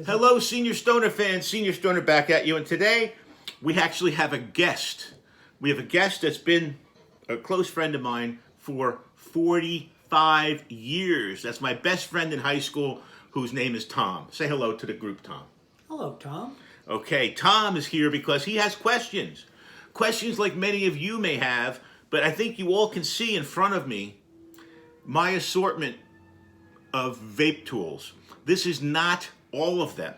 Hello, Senior Stoner fans. Senior Stoner back at you. And today, we actually have a guest. We have a guest that's been a close friend of mine for 45 years. That's my best friend in high school, whose name is Tom. Say hello to the group, Tom. Hello, Tom. Okay, Tom is here because he has questions. Questions like many of you may have, but I think you all can see in front of me my assortment of vape tools. This is not all of them.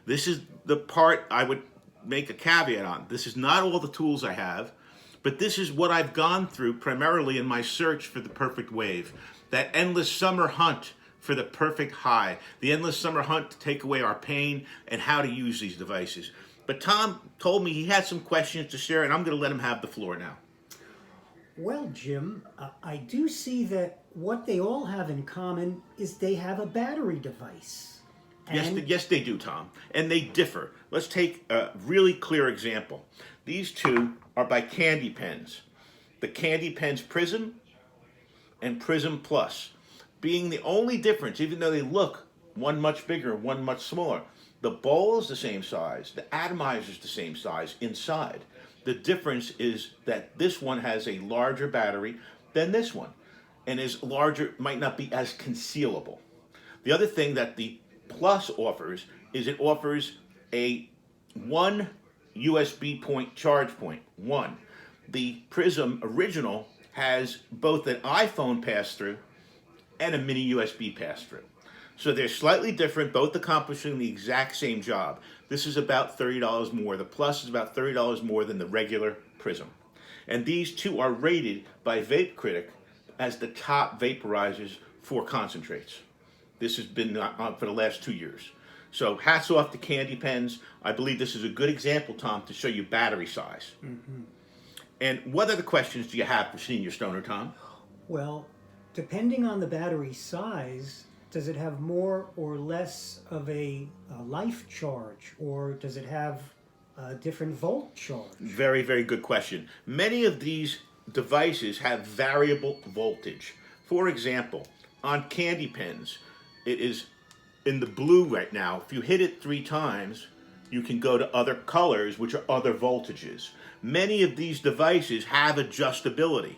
This is the part I would make a caveat on. This is not all the tools I have, but this is what I've gone through primarily in my search for the perfect wave. That endless summer hunt for the perfect high. The endless summer hunt to take away our pain and how to use these devices. But Tom told me he had some questions to share, and I'm going to let him have the floor now. Well, Jim, I do see that what they all have in common is they have a battery device. Yes, they do, Tom. And they differ. Let's take a really clear example. These two are by Kandypens. The Kandypens Prism and Prism Plus. Being the only difference, even though they look one much bigger, one much smaller. The bowl is the same size. The atomizer is the same size inside. The difference is that this one has a larger battery than this one. And is larger, might not be as concealable. The other thing that the Plus offers is it offers a one USB point charge point. One. The Prism Original has both an iPhone pass-through and a mini USB pass-through. So they're slightly different, both accomplishing the exact same job. This is about $30 more. The Plus is about $30 more than the regular Prism. And these two are rated by Vape Critic as the top vaporizers for concentrates. This has been on for the last 2 years. So hats off to Kandypens. I believe this is a good example, Tom, to show you battery size. Mm-hmm. And what other questions do you have for Senior Stoner, Tom? Well, depending on the battery size, does it have more or less of a life charge, or does it have a different volt charge? Very, very good question. Many of these devices have variable voltage. For example, on Kandypens, it is in the blue right now. If you hit it 3 times, you can go to other colors, which are other voltages. Many of these devices have adjustability.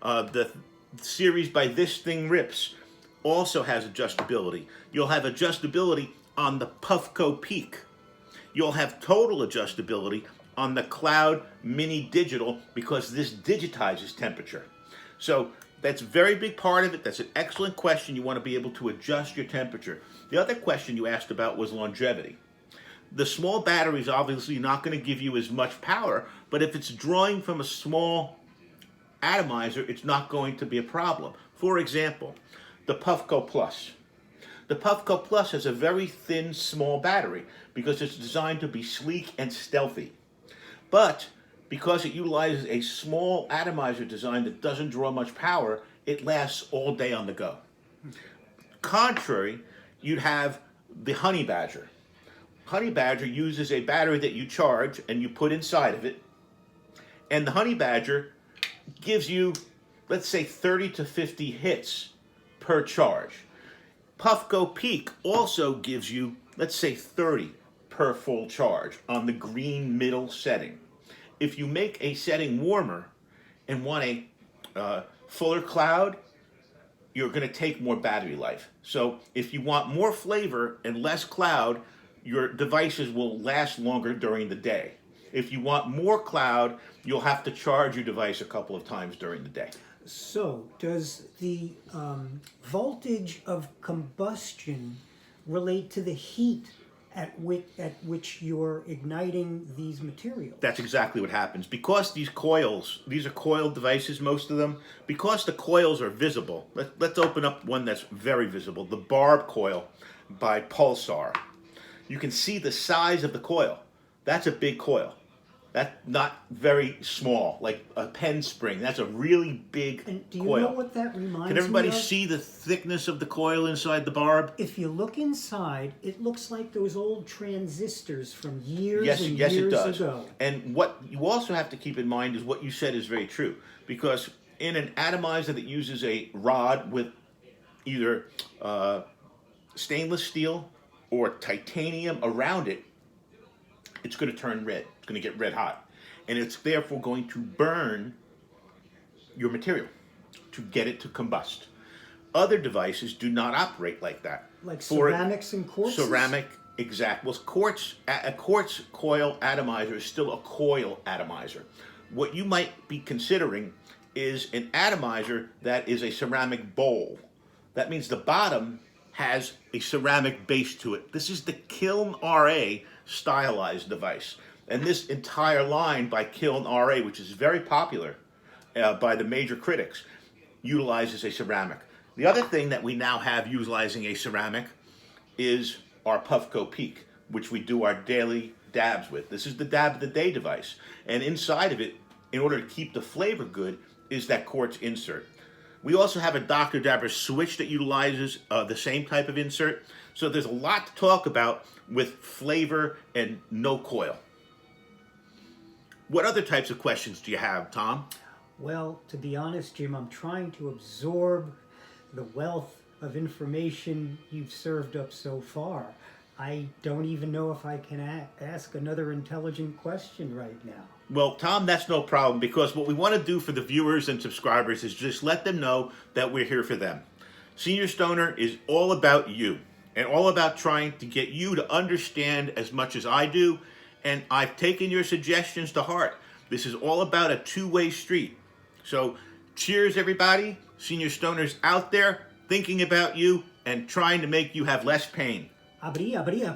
The series by This Thing Rips also has adjustability. You'll have adjustability on the Puffco Peak. You'll have total adjustability on the Cloud Mini Digital because this digitizes temperature. So that's a very big part of it. That's an excellent question. You want to be able to adjust your temperature. The other question you asked about was longevity. The small battery is obviously not going to give you as much power, but if it's drawing from a small atomizer, it's not going to be a problem. For example, the Puffco Plus. The Puffco Plus has a very thin, small battery because it's designed to be sleek and stealthy. But because it utilizes a small atomizer design that doesn't draw much power, it lasts all day on the go. Contrary, you'd have the Honey Badger. Honey Badger uses a battery that you charge and you put inside of it. And the Honey Badger gives you, let's say, 30 to 50 hits per charge. Puffco Peak also gives you, let's say, 30 per full charge on the green middle setting. If you make a setting warmer and want a fuller cloud, you're going to take more battery life. So if you want more flavor and less cloud, your devices will last longer during the day. If you want more cloud, you'll have to charge your device a couple of times during the day. So, does the voltage of combustion relate to the heat at which you're igniting these materials? That's exactly what happens. Because these are coiled devices, most of them, because the coils are visible. Let's open up one that's very visible, the Barb coil by Pulsar. You can see the size of the coil. That's a big coil. That's not very small, like a pen spring. That's a really big coil. And do you know what that reminds me of? Can everybody see the thickness of the coil inside the Barb? If you look inside, it looks like those old transistors from years and yes, years it does. ago. And what you also have to keep in mind is what you said is very true. Because in an atomizer that uses a rod with either stainless steel or titanium around it, it's going to turn red. It's going to get red hot. And it's therefore going to burn your material to get it to combust. Other devices do not operate like that. Like ceramics and quartz? Ceramic, exact. Well, a quartz coil atomizer is still a coil atomizer. What you might be considering is an atomizer that is a ceramic bowl. That means the bottom has a ceramic base to it. This is the Kiln RA stylized device. And this entire line by Kiln RA, which is very popular by the major critics, utilizes a ceramic. The other thing that we now have utilizing a ceramic is our Puffco Peak, which we do our daily dabs with. This is the dab of the day device. And inside of it, in order to keep the flavor good, is that quartz insert. We also have a Dr. Dabber switch that utilizes the same type of insert. So there's a lot to talk about with flavor and no coil. What other types of questions do you have, Tom? Well, to be honest, Jim, I'm trying to absorb the wealth of information you've served up so far. I don't even know if I can ask another intelligent question right now. Well, Tom, that's no problem, because what we want to do for the viewers and subscribers is just let them know that we're here for them. Senior Stoner is all about you and all about trying to get you to understand as much as I do, and I've taken your suggestions to heart. This is all about a two-way street. So cheers, everybody. Senior Stoner's out there thinking about you and trying to make you have less pain. Abri, abri, abri.